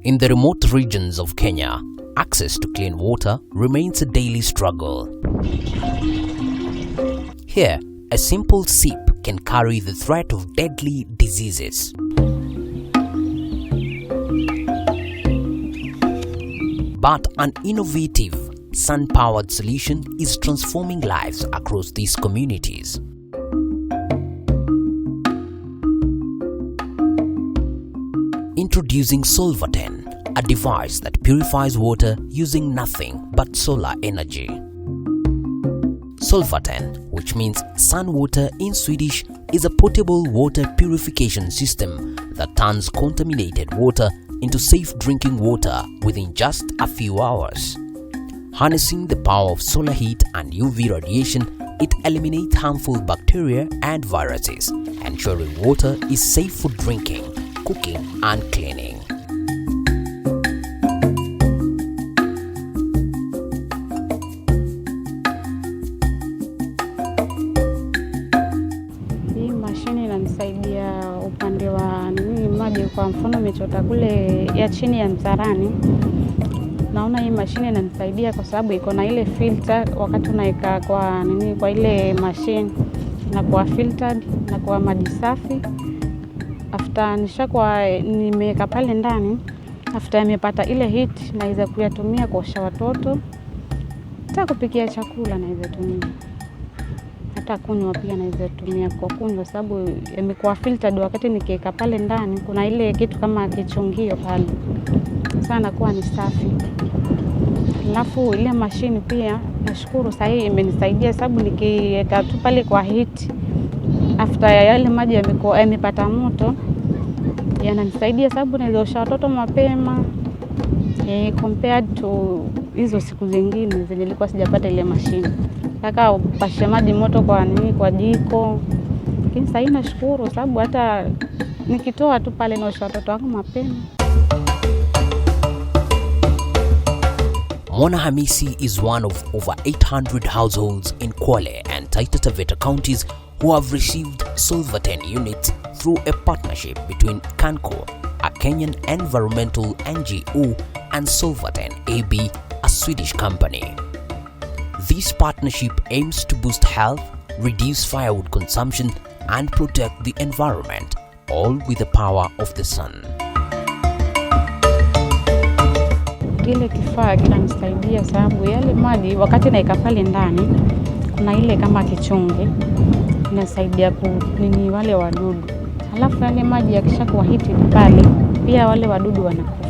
In the remote regions of Kenya, access to clean water remains a daily struggle. Here, a simple sip can carry the threat of deadly diseases. But an innovative, sun-powered solution is transforming lives across these communities. Introducing Solvatten, a device that purifies water using nothing but solar energy. Solvatten, which means sun water in Swedish, is a portable water purification system that turns contaminated water into safe drinking water within just a few hours. Harnessing the power of solar heat and UV radiation, it eliminates harmful bacteria and viruses, ensuring water is safe for drinking, cooking, and cleaning. Hii mashine inanisaidia upande wa maji. Kwa mfano nimechota kule ya chini ya mzarani. Naona hii mashine inanisaidia kwa sababu iko na ile filter. Wakati unaweka kwa ile mashine na kwa filtered na kwa maji safi. After nimeweka pale ndani, after nimepata ile heat naweza kuyatumia kuosha watoto, hata kupikia chakula naweza tumia, hata kunywa pia naweza tumia kwa kunywa, sababu imekuwa filtered. Wakati nikiweka pale ndani kuna ile kitu kama kichungio pale, sana kuwa ni safi. Alafu ile mashine pia nashukuru sasa hii imenisaidia, sababu nikiweka tu pale kwa heat, after yale maji yamepata moto, yananisaidia sababu naweza osha watoto mapema compared to hizo siku zingine zenye nilikuwa sijapata ile mashine. Nataka upashe maji moto kwa jiko. Lakini sasa nashukuru sababu hata nikitoa tu pale naosha watoto wangu mapema. Mona Hamisi is one of over 800 households in Kwale and Taita Taveta counties who have received Solvatten units through a partnership between Canco, a Kenyan environmental NGO, and Solvatten AB, a Swedish company. This partnership aims to boost health, reduce firewood consumption, and protect the environment, all with the power of the sun. Kile kifaa kinanisaidia sababu yale maji wakati naika pale ndani kuna ile kama kichungi inasaidia kunini wale wadudu. Alafu yale maji yakishakuwa heated pale pia wale wadudu wanakufa.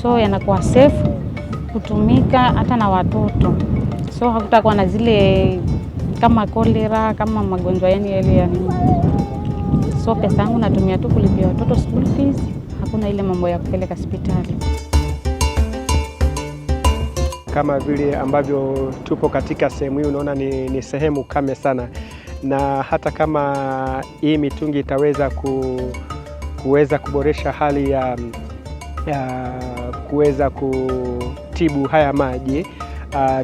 So yanakuwa safe kutumika hata na watoto. So hakutakuwa na zile kama cholera, kama magonjwa yale. So pesa yangu natumia tu kulipia watoto school fees, hakuna ile mambo ya kupeleka hospitali. Kama vile ambavyo tupo katika sehemu hii, unaona ni sehemu kame sana, na hata kama hii mitungi itaweza kuweza kuboresha hali ya kuweza kutibu haya maji,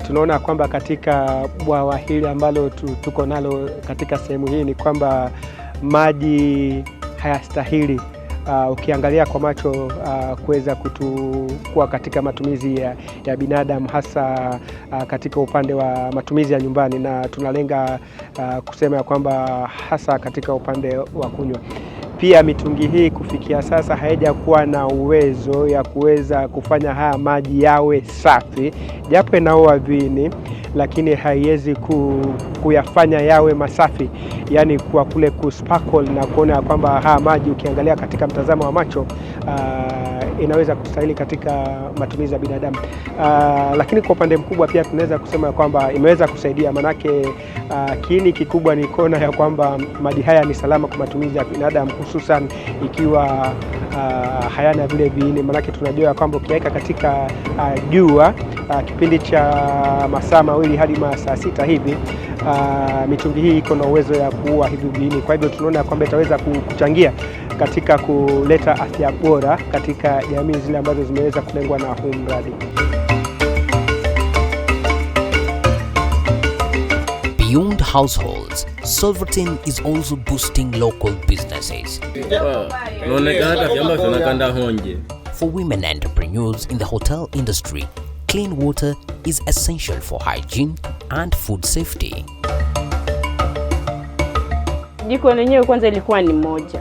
tunaona kwamba katika bwawa hili ambalo tuko nalo katika sehemu hii ni kwamba maji hayastahili ukiangalia kwa macho kuweza kuwa katika matumizi ya binadamu, hasa katika upande wa matumizi ya nyumbani, na tunalenga kusema kwamba hasa katika upande wa kunywa. Pia mitungi hii kufikia sasa haijakuwa na uwezo ya kuweza kufanya haya maji yawe safi, japo inaoa vini, lakini haiwezi kuyafanya yawe masafi, yani kwa kule kusparkle na kuona kwamba haya maji ukiangalia katika mtazamo wa macho inaweza kustahili katika matumizi ya binadamu. Lakini kwa upande mkubwa pia tunaweza kusema kwamba imeweza kusaidia, manake kiini kikubwa ni kuona ya kwamba maji haya ni salama kwa matumizi ya binadamu, hususan ikiwa hayana vile viini. Manake tunajua kwamba ukiweka katika jua kipindi cha masaa mawili hadi masaa 6 hivi, mitungi hii iko na uwezo ya kuua hivi viini. Kwa hivyo tunaona kwamba itaweza kuchangia katika kuleta afya bora katika jamii zile ambazo zimeweza kulengwa na huu mradi. Beyond households, Solvatten is also boosting local businesses. For women entrepreneurs in the hotel industry, clean water is essential for hygiene and food safety. Jiko lenyewe kwanza ilikuwa ni moja.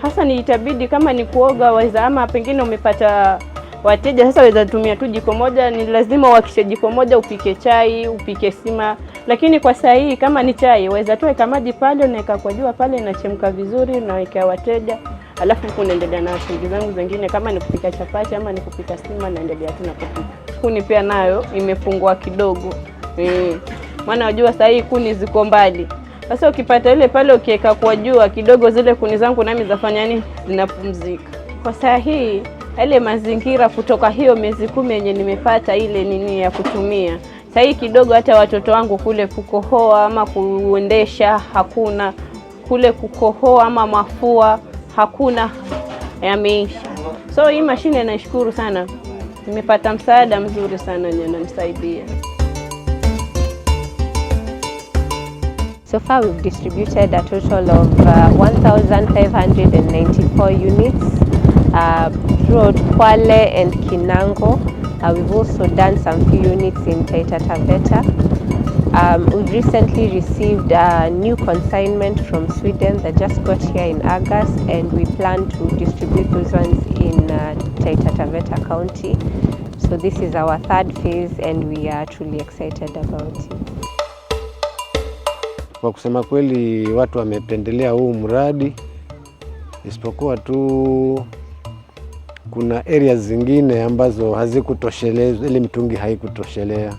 Hasa ni itabidi kama ni kuoga waweza, ama pengine umepata wateja sasa waweza tumia tu jiko moja, ni lazima uhakishe jiko moja upike chai, upike sima. Lakini kwa saa hii kama ni chai waweza tu weka maji pale, unaweka kwa jua pale, inachemka vizuri, unawekea wateja. Alafu kunaendelea na shughuli zangu zingine kama ni kupika chapati ama ni kupika sima, naendelea tu na kupika. Kuni pia nayo imefungwa kidogo. Maana unajua saa hii kuni ziko mbali. Sasa ukipata ile pale ukiweka kwa jua kidogo, zile kuni zangu nami zafanya nini? Zinapumzika. Kwa saa hii ile mazingira kutoka hiyo miezi 10 yenye nimepata ile nini ya kutumia. Saa hii kidogo hata watoto wangu kule kukohoa ama kuendesha hakuna, kule kukohoa ama mafua hakuna, yameisha. So hii mashine naishukuru sana. Nimepata msaada mzuri sana yenye inanisaidia. So far we've distributed a total of 1,594 units throughout Kwale and Canco. We've also done some few units in Taita Taveta. We've recently received a new consignment from Sweden that just got here in August, and we plan to distribute those ones in Taita Taveta County. So this is our third phase and we are truly excited about it. Kwa kusema kweli watu wamependelea huu mradi, isipokuwa tu kuna areas zingine ambazo hazikutoshelezwa, ile mitungi haikutoshelea.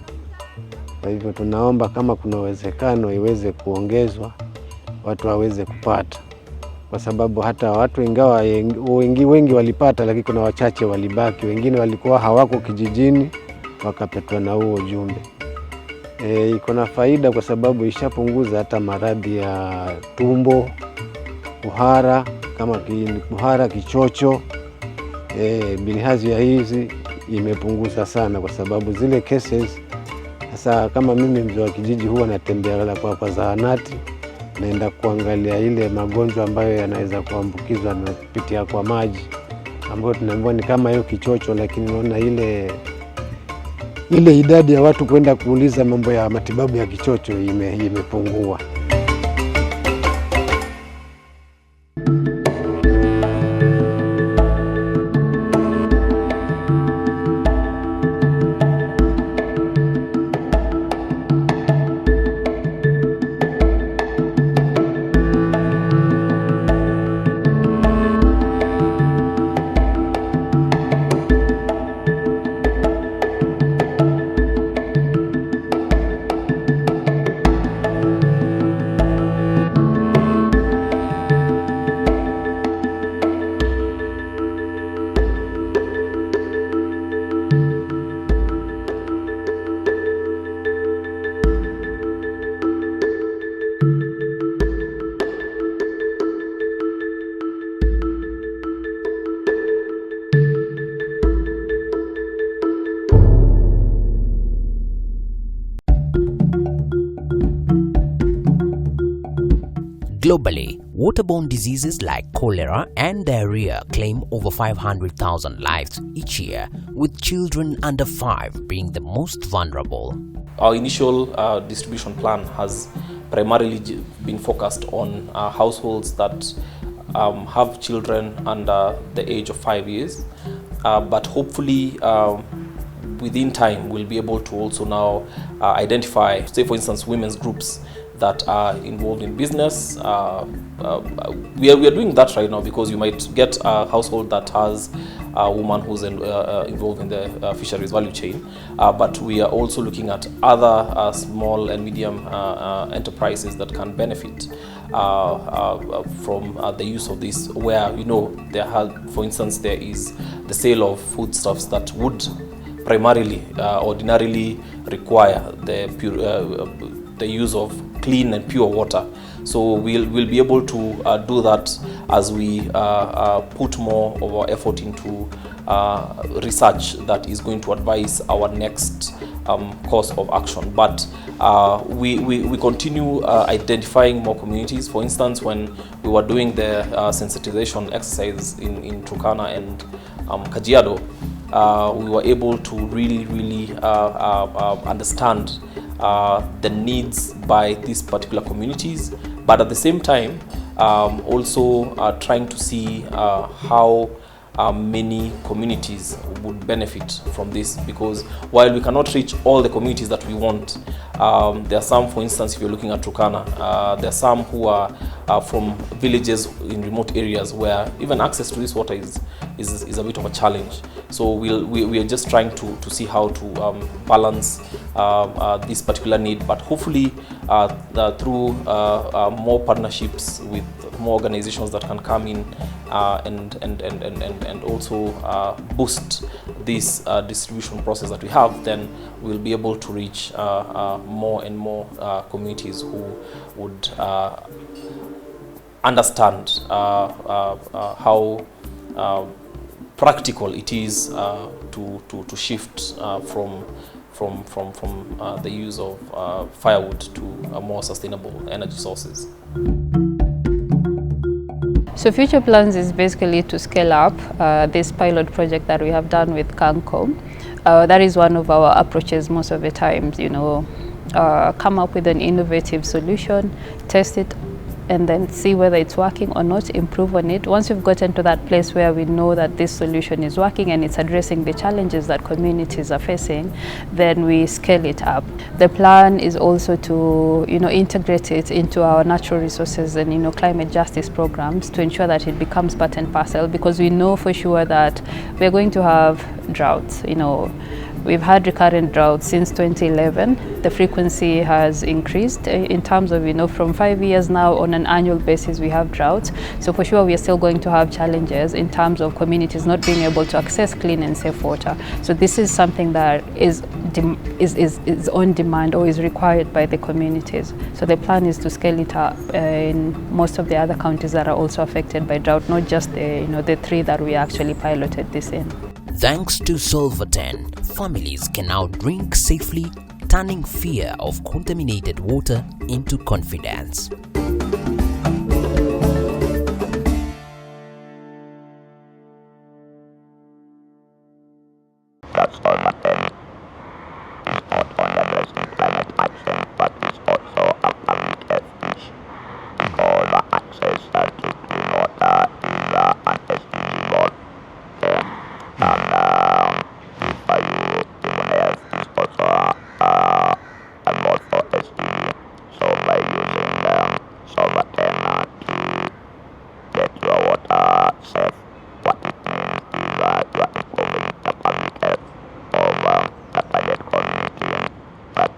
Kwa hivyo tunaomba kama kuna uwezekano iweze kuongezwa, watu waweze kupata. Kwa sababu hata watu ingawa wengi walipata, lakini kuna wachache walibaki, wengine walikuwa hawako kijijini wakapetwa na huo ujumbe. Iko na faida kwa sababu ishapunguza hata maradhi ya tumbo, kuhara, kama kuhara, kichocho. Bilharzia hizi imepunguza sana kwa sababu zile cases. Sasa kama mimi mzee wa kijiji huwa natembea kwa zahanati, naenda kuangalia ile magonjwa ambayo yanaweza kuambukizwa na kupitia kwa maji, ambayo tunaambiwa ni kama hiyo kichocho, lakini naona ile idadi ya watu kwenda kuuliza mambo ya matibabu ya kichocho imepungua. Globally, waterborne diseases like cholera and diarrhea claim over 500,000 lives each year, with children under 5 being the most vulnerable. Our initial distribution plan has primarily been focused on households that have children under the age of 5 years, but hopefully within time we'll be able to also now identify, say for instance, women's groups that are involved in business. We are doing that right now because you might get a household that has a woman who's involved in the fisheries value chain, but we are also looking at other small and medium enterprises that can benefit from the use of this, where for instance there is the sale of foodstuffs that would primarily ordinarily require the use of clean and pure water. So we'll be able to do that as we put more of our effort into research that is going to advise our next course of action. But we continue identifying more communities. For instance, when we were doing the sensitization exercise in Turkana and Kajiado, we were able to really understand the needs by these particular communities, but at the same time also trying to see how many communities would benefit from this, because while we cannot reach all the communities that we want, there are some, for instance, if you're looking at Turkana, there are some who are from villages in remote areas where even access to this water is a bit of a challenge. So we are just trying to see how to balance this particular need, but hopefully through more partnerships with more organizations that can come in and also boost this distribution process that we have, then we'll be able to reach more and more communities who would understand how practical it is to shift from the use of firewood to more sustainable energy sources. So future plans is basically to scale up this pilot project that we have done with Canco. That is one of our approaches most of the times, come up with an innovative solution, test it, and then see whether it's working or not, improve on it. Once we've gotten to that place where we know that this solution is working and it's addressing the challenges that communities are facing, then we scale it up. The plan is also to integrate it into our natural resources and climate justice programs to ensure that it becomes part and parcel, because we know for sure that we're going to have droughts. We've had recurrent droughts since 2011. The frequency has increased in terms of, from 5 years now on an annual basis we have droughts. So for sure we are still going to have challenges in terms of communities not being able to access clean and safe water. So this is something that is on demand or is required by the communities. So the plan is to scale it up in most of the other counties that are also affected by drought, not just the 3 that we actually piloted this in. Thanks to Solvatten, families can now drink safely, turning fear of contaminated water into confidence. That's Solvatten is not only addressing climate action, but it's also a public health issue, because access to clean water is an SDG. And if you even else is also a goal for SDG. So by using Solvatten to get your water safe, what it means is you are improving the public health of the target community, but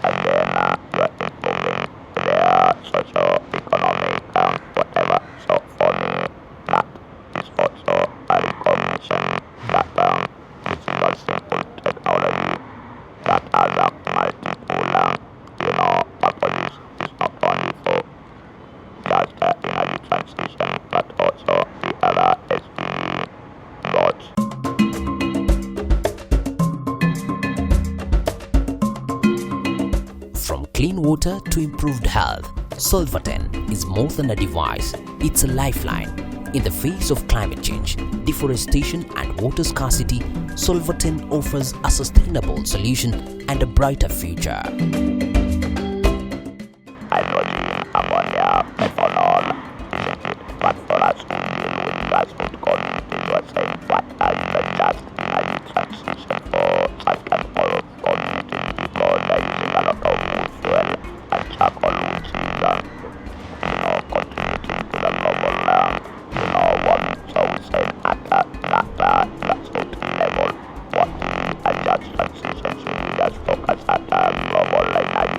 again you are improving their socio-economic whatever. So for me, that is also a recognition that this is a simple technology that has multiple purposes. It's not only for just energy transition, but also the other SDG goals. From clean water to improved health, Solvatten is more than a device, it's a lifeline. In the face of climate change, deforestation and water scarcity, Solvatten offers a sustainable solution and a brighter future. Hydrogen, ammonia, methanol, isn't it? But for us to deal with grassroots communities, you are saying what is the just energy transition for such kind of communities, because they're using a lot of wood fuel and charcoal, which is contributing to the global warming. So we say at that grassroots level, what is a just transition? Should we just focus at global energy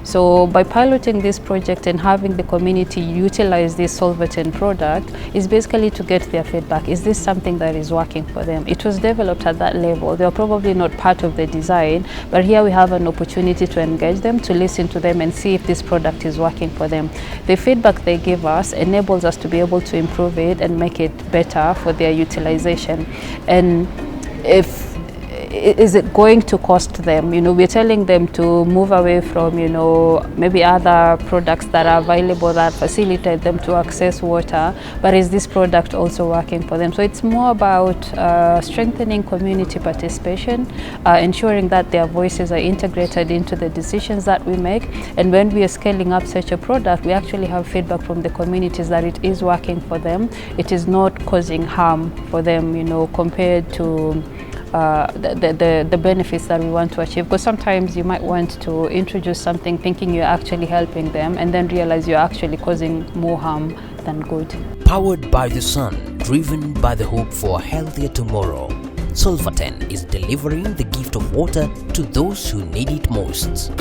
So by piloting this project and having the community utilize this Solvatten product is basically to get their feedback. Is this something that is working for them? It was developed at that level. They are probably not part of the design, but here we have an opportunity to engage them, to listen to them and see if this product is working for them. The feedback they give us enables us to be able to improve it and make it better for their utilization. And is it going to cost them? We're telling them to move away from, maybe other products that are available that facilitate them to access water, but is this product also working for them? So it's more about strengthening community participation, ensuring that their voices are integrated into the decisions that we make. And when we are scaling up such a product, we actually have feedback from the communities that it is working for them. It is not causing harm for them, compared to the benefits that we want to achieve. Because sometimes you might want to introduce something thinking you're actually helping them and then realize you're actually causing more harm than good. Powered by the sun, driven by the hope for a healthier tomorrow, Solvatten is delivering the gift of water to those who need it most.